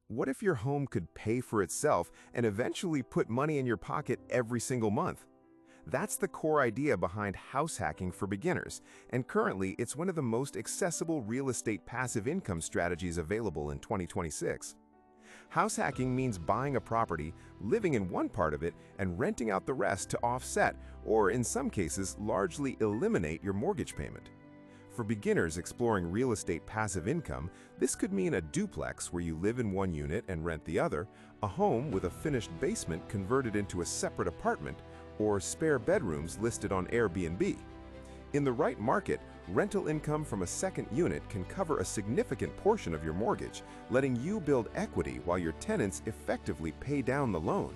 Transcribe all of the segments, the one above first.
What if your home could pay for itself and eventually put money in your pocket every single month? That's the core idea behind house hacking for beginners, and currently it's one of the most accessible real estate passive income strategies available in 2026. House hacking means buying a property, living in one part of it, and renting out the rest to offset, or in some cases, largely eliminate your mortgage payment. For beginners exploring real estate passive income, this could mean a duplex where you live in one unit and rent the other, a home with a finished basement converted into a separate apartment, or spare bedrooms listed on Airbnb. In the right market, rental income from a second unit can cover a significant portion of your mortgage, letting you build equity while your tenants effectively pay down the loan.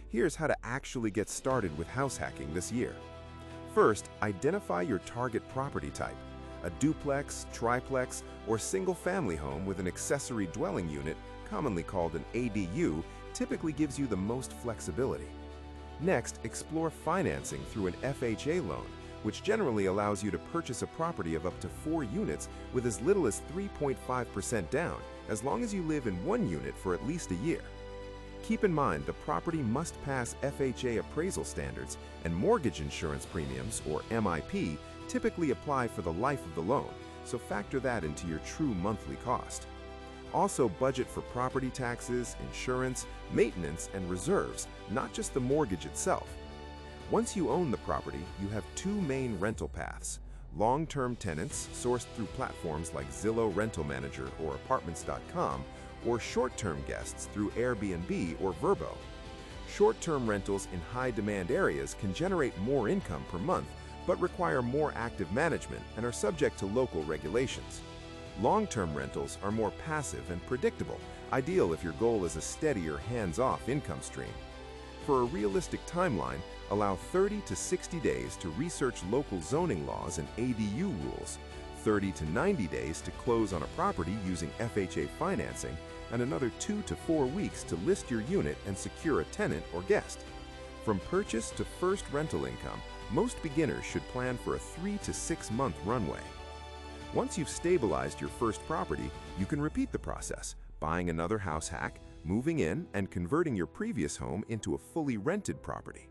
Here's how to actually get started with house hacking this year. First, identify your target property type. A duplex, triplex, or single-family home with an accessory dwelling unit, commonly called an ADU, typically gives you the most flexibility. Next, explore financing through an FHA loan, which generally allows you to purchase a property of up to 4 units with as little as 3.5% down, as long as you live in one unit for at least a year. Keep in mind the property must pass FHA appraisal standards, and mortgage insurance premiums, or MIP, typically apply for the life of the loan, so factor that into your true monthly cost. Also budget for property taxes, insurance, maintenance, and reserves, not just the mortgage itself. Once you own the property, you have 2 main rental paths: long-term tenants sourced through platforms like Zillow Rental Manager or Apartments.com, or short-term guests through Airbnb or Vrbo. Short-term rentals in high-demand areas can generate more income per month, but require more active management and are subject to local regulations. Long-term rentals are more passive and predictable, ideal if your goal is a steadier, hands-off income stream. For a realistic timeline, allow 30 to 60 days to research local zoning laws and ADU rules, 30 to 90 days to close on a property using FHA financing, and another 2 to 4 weeks to list your unit and secure a tenant or guest. From purchase to first rental income, most beginners should plan for a 3 to 6 month runway. Once you've stabilized your first property, you can repeat the process, buying another house hack, moving in, and converting your previous home into a fully rented property.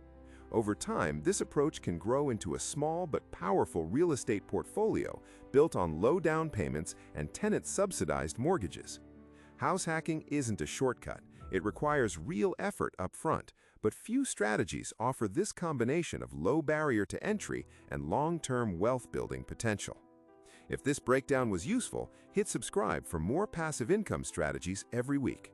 Over time, this approach can grow into a small but powerful real estate portfolio built on low down payments and tenant-subsidized mortgages. House hacking isn't a shortcut. It requires real effort up front, but few strategies offer this combination of low barrier to entry and long-term wealth-building potential. If this breakdown was useful, hit subscribe for more passive income strategies every week.